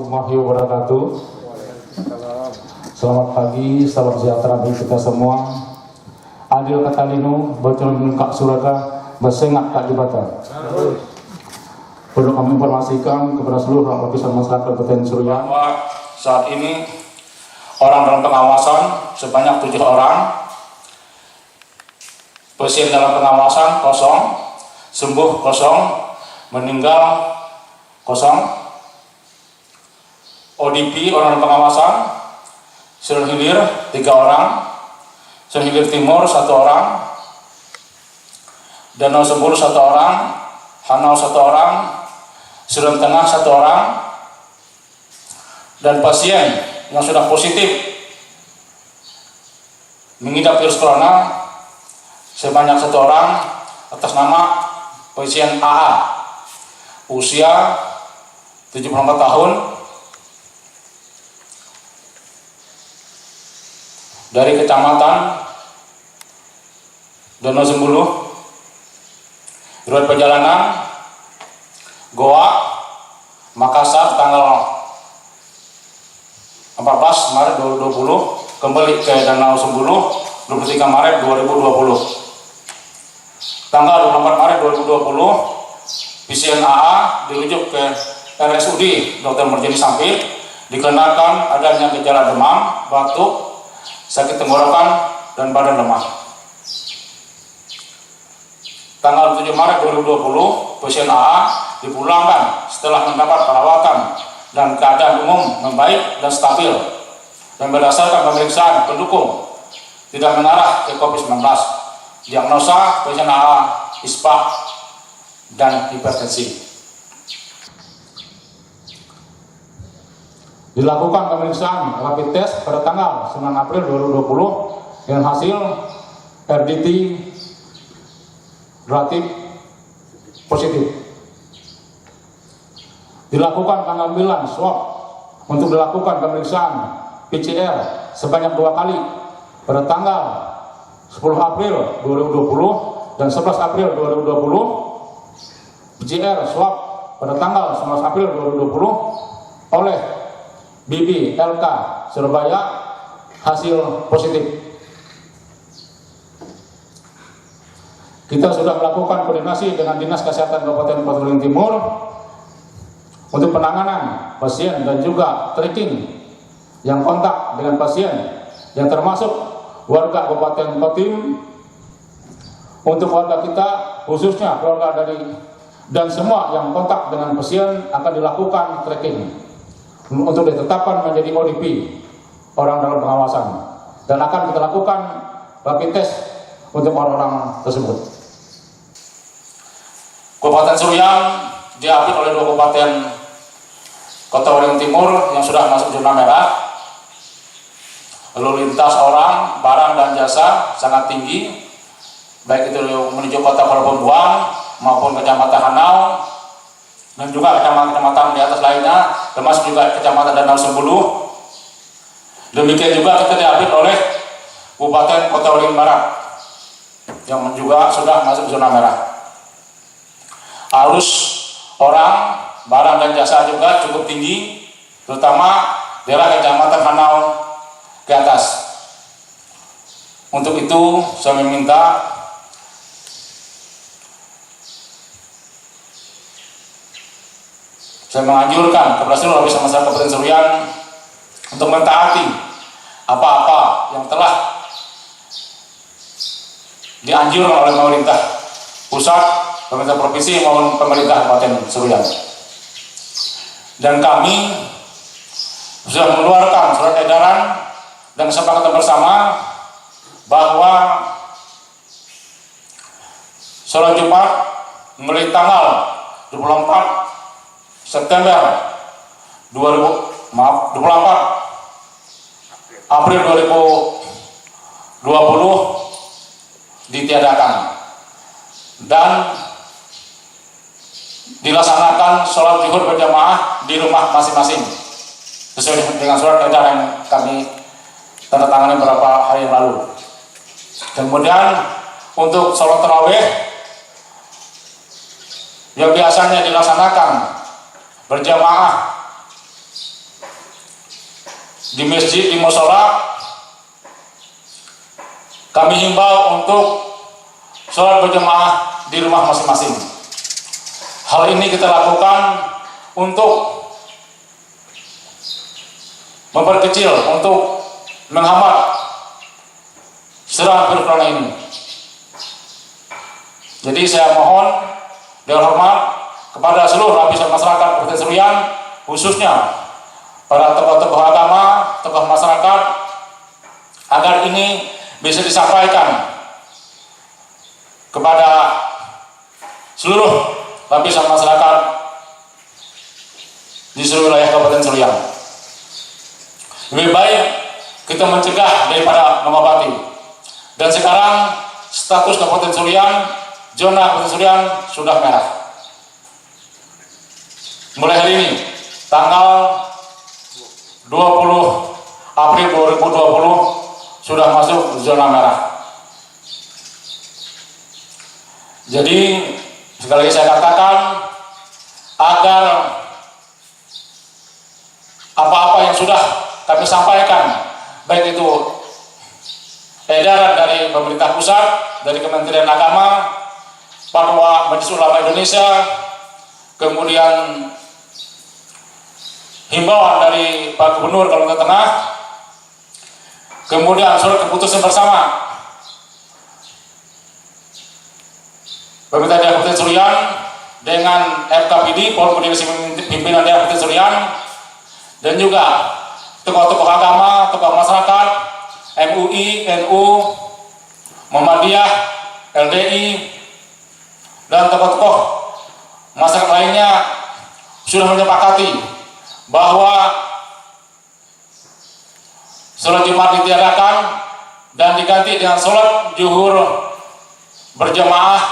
warahmatullahi wabarakatuh. Selamat pagi, salam sejahtera bagi kita semua. Adil katalino, bocor kak suraka, besengat kak jabatan. Perlu kami informasikan kepada seluruh lapisan masyarakat Kabupaten Seruyan bahwa saat ini orang dalam pengawasan sebanyak 7 orang, pasien dalam pengawasan kosong, sembuh kosong, meninggal kosong, ODP orang dalam pengawasan, Sunan Hilir 3 orang, Sunan Hilir Timur 1 orang, Danau Sembul 1 orang, Hanau 1 orang, Sudan Tengah 1 orang, dan pasien yang sudah positif mengidap virus corona sebanyak 1 orang atas nama pasien AA, usia 74 tahun, dari Kecamatan Danau Sembulu, riwayat perjalanan Goa, Makassar tanggal 14 Maret 2020, kembali ke Danau Sembulu 23 Maret 2020. Tanggal 24 Maret 2020, pasien AA dirujuk ke RSUD Dr. Merjani Sampit dikarenakan adanya gejala demam, batuk, sakit tenggorokan, dan badan lemah. Tanggal 7 Maret 2020, pasien AA dipulangkan setelah mendapat perawatan dan keadaan umum membaik dan stabil, dan berdasarkan pemeriksaan pendukung tidak mengarah ke COVID-19. Diagnosa pasien AA ISPA dan hipertensi. Dilakukan pemeriksaan rapid test pada tanggal 9 April 2020 dengan hasil RDT relatif positif. Dilakukan pengambilan swab untuk dilakukan pemeriksaan PCR sebanyak 2 kali pada tanggal 10 April 2020 dan 11 April 2020. PCR swab pada tanggal 11 April 2020 oleh BB LK Surabaya hasil positif. Kita sudah melakukan koordinasi dengan Dinas Kesehatan Kabupaten Seruyan Timur untuk penanganan pasien dan juga tracking yang kontak dengan pasien yang termasuk warga Kabupaten Kotim. Untuk warga kita khususnya keluarga dari dan semua yang kontak dengan pasien akan dilakukan tracking untuk ditetapkan menjadi ODP orang dalam pengawasan, dan akan kita lakukan rapid test untuk orang-orang tersebut. Kabupaten Seruyan diapit oleh 2 kabupaten Kota Waringin Timur yang sudah masuk zona merah. Lalu lintas orang, barang, dan jasa sangat tinggi, baik itu menuju kota Palabuhan maupun Kecamatan Hanau, dan juga kecamatan di atas lainnya, termasuk juga Kecamatan Danau Sembulu. Demikian juga kita diapit oleh Kabupaten Kota Waringin Barat yang juga sudah masuk zona merah. Arus orang, barang, dan jasa juga cukup tinggi, terutama daerah Kecamatan Hanau ke atas. Untuk itu saya meminta saya menganjurkan kepada seluruh lapisan masyarakat Kabupaten Seruyan untuk mentaati apa-apa yang telah dianjurkan oleh pemerintah pusat, pemerintah provinsi maupun pemerintah Kabupaten Seruyan. Dan kami sudah mengeluarkan surat edaran dan kesepakatan bersama bahwa sholat Jumat mulai tanggal 24 September 24 April 2020 ditiadakan dan dilaksanakan sholat zuhur berjamaah di rumah masing-masing sesuai dengan surat edaran yang kami tanda tangani beberapa hari yang lalu. Kemudian untuk sholat tarawih yang biasanya dilaksanakan berjamaah di masjid, di mushola, kami himbau untuk sholat berjamaah di rumah masing-masing. Hal ini kita lakukan untuk memperkecil, untuk menghambat serangan virus corona ini. Jadi saya mohon dengan hormat kepada seluruh lapisan masyarakat Kabupaten Seruyan, khususnya para tokoh-tokoh agama, tokoh masyarakat, agar ini bisa disampaikan kepada seluruh lapisan masyarakat di seluruh wilayah Kabupaten Seruyan. Lebih baik kita mencegah daripada mengobati. Dan sekarang status Kabupaten Seruyan, zona Kabupaten Seruyan sudah merah. Mulai hari ini, tanggal 20 April 2020 sudah masuk zona merah. Jadi sekali lagi saya katakan, agar apa-apa yang sudah kami sampaikan, baik itu edaran dari pemerintah pusat, dari Kementerian Agama, Fatwa Majelis Ulama Indonesia, kemudian himbauan dari Pak Gubernur Kalimantan Tengah, kemudian surat keputusan bersama pemerintah daerah Kabupaten Seruyan dengan FKPD, Forum Koordinasi Pimpinan Daerah Kabupaten Seruyan, dan juga tokoh-tokoh agama, tokoh masyarakat, MUI, NU, Muhammadiyah, LDI, dan tokoh-tokoh masyarakat lainnya sudah menyepakati bahwa sholat Jumat ditiadakan dan diganti dengan sholat zuhur berjamaah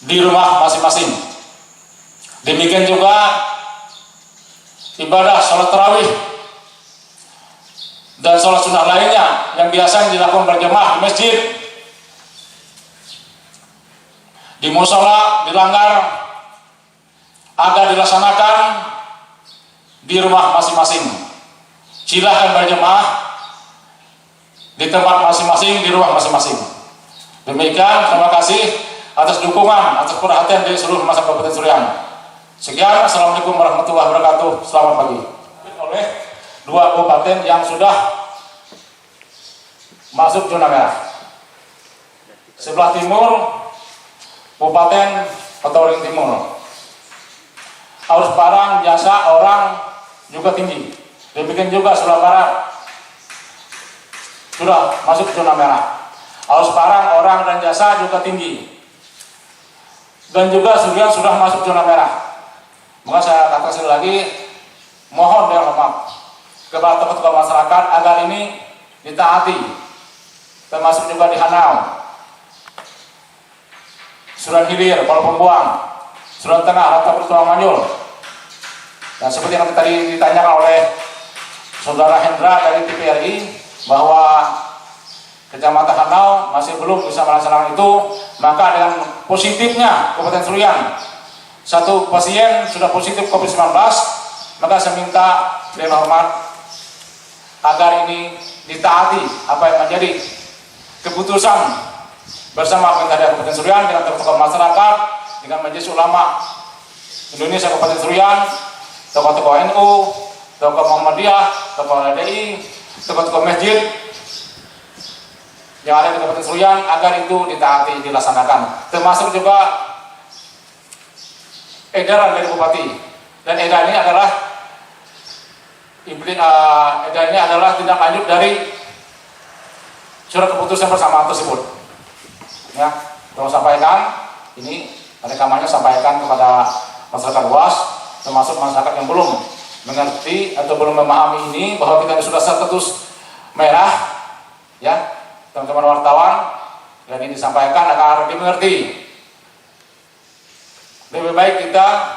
di rumah masing-masing. Demikian juga ibadah sholat tarawih dan sholat sunnah lainnya yang biasanya dilakukan berjamaah di masjid, di mushola, dilanggar, agar dilaksanakan di rumah masing-masing. Silahkan berjamaah di tempat masing-masing, di rumah masing-masing. Demikian, terima kasih atas dukungan, atas perhatian dari seluruh masyarakat Kabupaten Seruyan. Sekian, assalamualaikum warahmatullahi wabarakatuh. Selamat pagi. Oleh dua kabupaten yang sudah masuk zona merah. Sebelah timur, Kabupaten Otoring Timur. Arus barang, jasa, orang juga tinggi. Demikian juga sebelah barat sudah masuk zona merah. Arus barang, orang, dan jasa juga tinggi. Dan juga Seruyan sudah masuk zona merah. Maka saya katakan sekali lagi, mohon dengan hormat kepada tokoh-tokoh masyarakat agar ini ditaati, termasuk juga di Hanau, Suran Hilir, Pulau Pembuang, Suran Tengah, Rata Pertuang Manyul. Dan seperti yang tadi ditanyakan oleh Saudara Hendra dari TPRI, bahwa Kecamatan Hanau masih belum bisa melaksanakan itu, maka dengan positifnya Kabupaten Seruyan, satu pasien sudah positif COVID-19, maka saya minta dengan hormat agar ini ditaati apa yang menjadi keputusan bersama pemerintah daerah Kabupaten Seruyan dengan tokoh masyarakat, dengan Majelis Ulama Indonesia Kabupaten Seruyan, tokoh-tokoh NU, tokoh Muhammadiyah, tokoh LDI, tokoh-tokoh masjid yang ada di Kabupaten Seruyan, agar itu ditaati, dilaksanakan. Termasuk juga edaran dari Bupati. Dan edaran ini adalah tindak lanjut dari surat keputusan bersama tersebut. Ya, tolong sampaikan ini rekamannya, sampaikan kepada masyarakat luas, termasuk masyarakat yang belum mengerti atau belum memahami ini, bahwa kita sudah status merah, ya. Teman-teman wartawan, dan ini disampaikan agar dimengerti. Lebih baik kita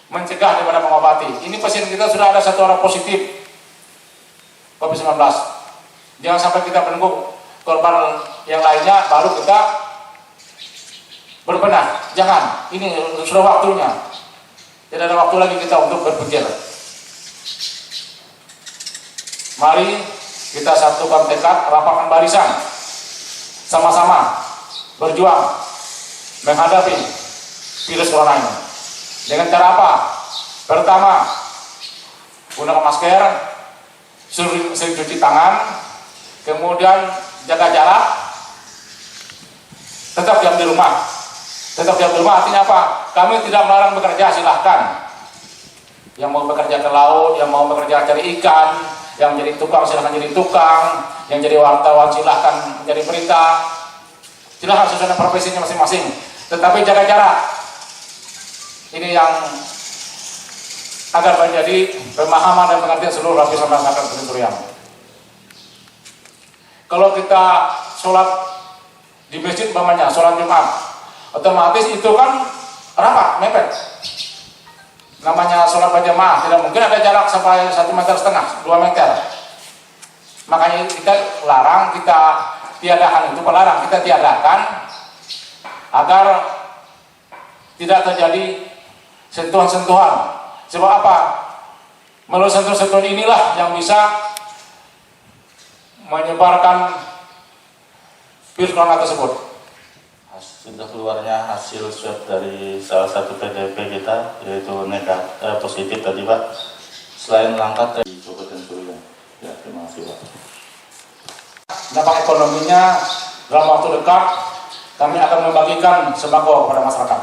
mencegah daripada mengobati. Ini pasien kita sudah ada satu orang positif COVID-19. Jangan sampai kita menunggu korban yang lainnya baru kita berbenah. Jangan, ini sudah waktunya. Tidak ada waktu lagi kita untuk berpikir. Mari kita satukan tekad, rapatkan barisan, sama-sama berjuang menghadapi virus corona ini. Dengan cara apa? Pertama, gunakan masker, sering cuci tangan, kemudian jaga jarak, tetap diam di rumah. Tetap diam di rumah artinya apa? Kami tidak melarang bekerja, silahkan. Yang mau bekerja ke laut, yang mau bekerja cari ikan, yang jadi tukang silahkan jadi tukang, yang jadi wartawan silahkan menjadi berita, silahkan sesuai dengan profesinya masing-masing. Tetapi jaga jarak. Ini yang agar menjadi pemahaman dan pengertian seluruh lapisan masyarakat Penyusurian. Kalau kita sholat di masjid umpamanya, sholat Jumat, otomatis itu kan rapat, mepet. Namanya sholat berjamaah, tidak mungkin ada jarak sampai 1,5 meter, 2 meter. Makanya kita larang, kita tiadakan itu, pelarang kita tiadakan agar tidak terjadi sentuhan-sentuhan. Sebab apa? Melalui sentuhan-sentuhan inilah yang bisa menyebarkan virus corona tersebut. Sudah keluarnya hasil swab dari salah satu PDP kita, yaitu positif tadi Pak. Selain langkat dari Kabupaten Surian. Ya, terima kasih Pak. Dampak ekonominya dalam waktu dekat kami akan membagikan sembako kepada masyarakat.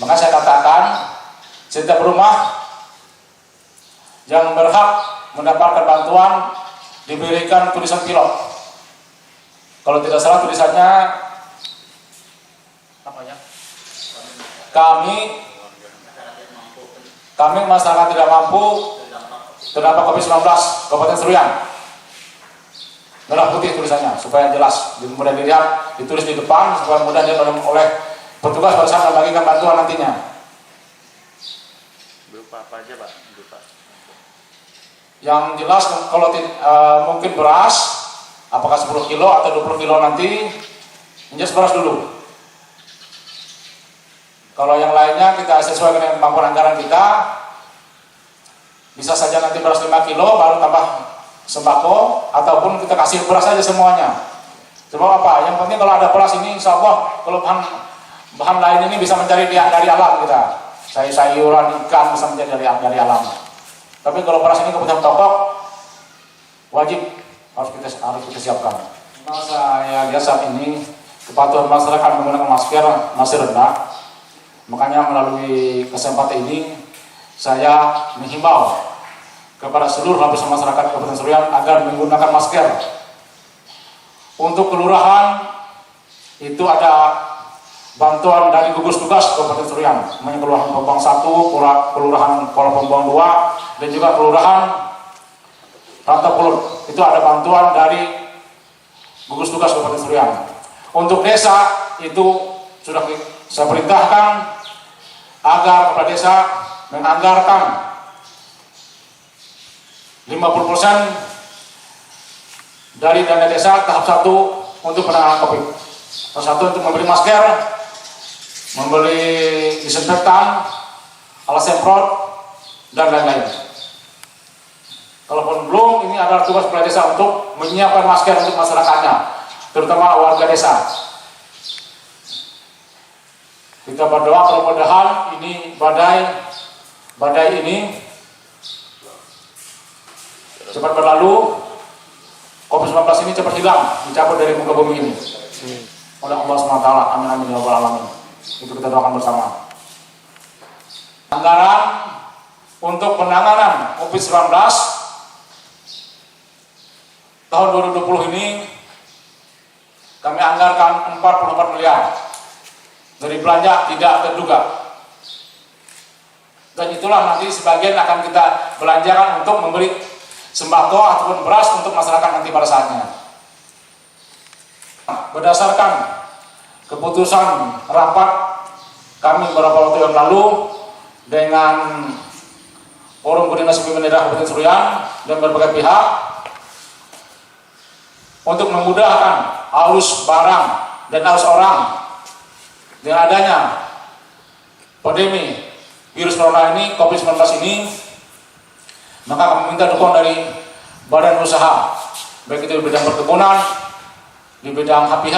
Maka saya katakan setiap rumah yang berhak mendapatkan bantuan diberikan tulisan pilot. Kalau tidak salah tulisannya apa ya? Kami masyarakat tidak mampu terdampak COVID-19 Kabupaten Surian. Merah putih tulisannya supaya jelas, mudah dilihat, ditulis di depan supaya mudah dilihat oleh petugas pada saat membagikan bantuan nantinya. Berupa apa aja Pak? Berupa. Yang jelas kalau mungkin beras, apakah 10 kilo atau 20 kilo nanti, jelas beras dulu. Kalau yang lainnya kita sesuai dengan kemampuan anggaran kita, bisa saja nanti beras 5 kilo baru tambah sembako, ataupun kita kasih beras saja semuanya. Sebab apa? Yang penting kalau ada beras ini, insya Allah kalau bahan lain ini bisa mencari dari alam kita. Sayuran, ikan bisa mencari dari alam. Tapi kalau beras ini kebutuhan pokok, wajib harus kita siapkan. Nah, saya lihat saat ini kepatuhan masyarakat menggunakan masker masih rendah. Makanya melalui kesempatan ini saya menghimbau kepada seluruh lapisan masyarakat Kabupaten Surian agar menggunakan masker. Untuk kelurahan itu ada bantuan dari gugus tugas Kabupaten Surian, Kelurahan Pompong 1, Kelurahan Kuala Pompong 2, dan juga Kelurahan Rantapulut. Itu ada bantuan dari gugus tugas Kabupaten Surian. Untuk desa itu sudah saya perintahkan agar kepala desa menganggarkan 50% dari dana desa tahap 1 untuk penanganan COVID. Tahap 1 untuk membeli masker, membeli disinfektan, alat semprot, dan lain-lain. Kalaupun belum, ini adalah tugas kepala desa untuk menyiapkan masker untuk masyarakatnya, terutama warga desa. Kita berdoa mudah-mudahan ini badai ini cepat berlalu, COVID-19 ini cepat hilang, dicabut dari muka bumi ini oleh Allah SWT. Amin amin ya rabbal alamin. Itu kita doakan bersama. Anggaran untuk penanganan COVID-19 tahun 2020 ini kami anggarkan 44 miliar dari belanja tidak terduga. Dan itulah nanti sebagian akan kita belanjakan untuk membeli sembako ataupun beras untuk masyarakat nanti pada saatnya. Berdasarkan keputusan rapat kami beberapa waktu yang lalu dengan Forum Koordinasi Pimpinan Daerah Kabupaten Surian dan berbagai pihak untuk memudahkan arus barang dan arus orang dengan adanya pandemi virus corona ini, COVID-19 ini, maka kami minta dukungan dari badan usaha, baik itu di bidang perkebunan, di bidang HPH,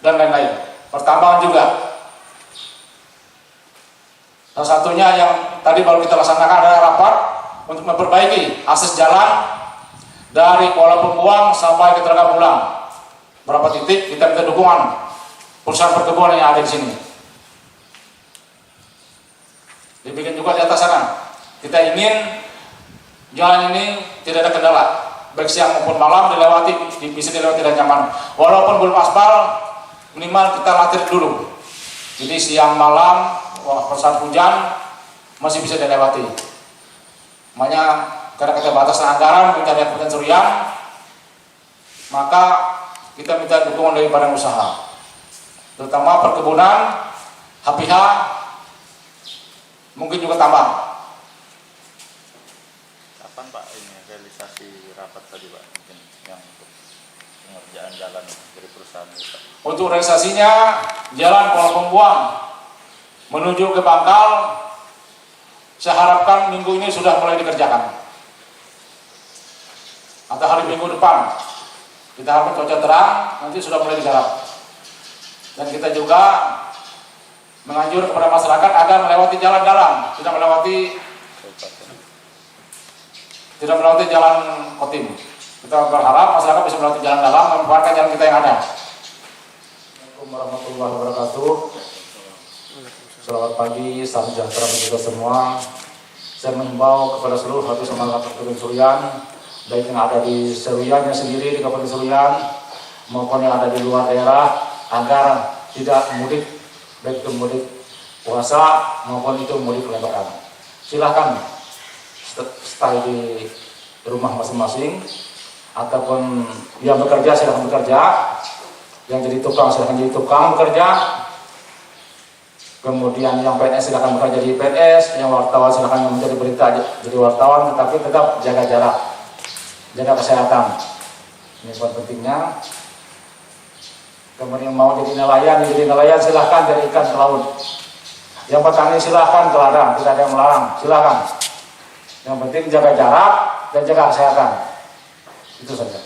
dan lain-lain. Pertambangan juga. Salah satunya yang tadi baru kita laksanakan adalah rapat untuk memperbaiki akses jalan dari Kuala Pembuang sampai ke Telaga Pulang. Berapa titik kita minta dukungan perusahaan perkebunan yang ada di sini. Dibikin juga di atas sana. Kita ingin jalan ini tidak ada kendala, baik siang maupun malam bisa dilewati dengan nyaman. Walaupun belum aspal, minimal kita latih dulu. Jadi siang malam, saat hujan masih bisa dilewati. Makanya karena kita batasan anggaran, minta dari Kementerian Surian, maka kita minta dukungan dari badan usaha, terutama perkebunan, HPH, mungkin juga tambang. Kapan Pak ini realisasi rapat tadi Pak, mungkin yang untuk pengerjaan jalan dari perusahaan Pak? Untuk realisasinya jalan Kuala Pembuang menuju ke Bangkal, saya harapkan minggu ini sudah mulai dikerjakan atau hari minggu depan. Kita harapkan cuaca terang, nanti sudah mulai digarap. Dan kita juga menganjur kepada masyarakat agar melewati jalan dalam, tidak melewati jalan Kotim. Kita berharap masyarakat bisa melewati jalan dalam, memanfaatkan jalan kita yang ada. Assalamualaikum warahmatullahi wabarakatuh. Selamat pagi, salam sejahtera bagi kita semua. Saya mengimbau kepada seluruh hati semangat Kementerian Surian, baik yang ada di Seruyanya sendiri, di Kabupaten Seruyan, maupun yang ada di luar daerah, agar tidak mudik, baik itu mudik puasa maupun itu mudik lebaran. Silahkan stay di rumah masing-masing, ataupun yang bekerja silahkan bekerja, yang jadi tukang silahkan jadi tukang bekerja, kemudian yang PNS silahkan bekerja di PNS, yang wartawan silahkan menjadi berita jadi wartawan, tetapi tetap jaga jarak, jaga kesehatan. Ini poin pentingnya. Kemudian mau jadi nelayan silahkan jadi ikan ke laut. Yang petani silahkan ke ladang, tidak ada yang melarang, silahkan. Yang penting jaga jarak dan jaga kesehatan. Itu saja.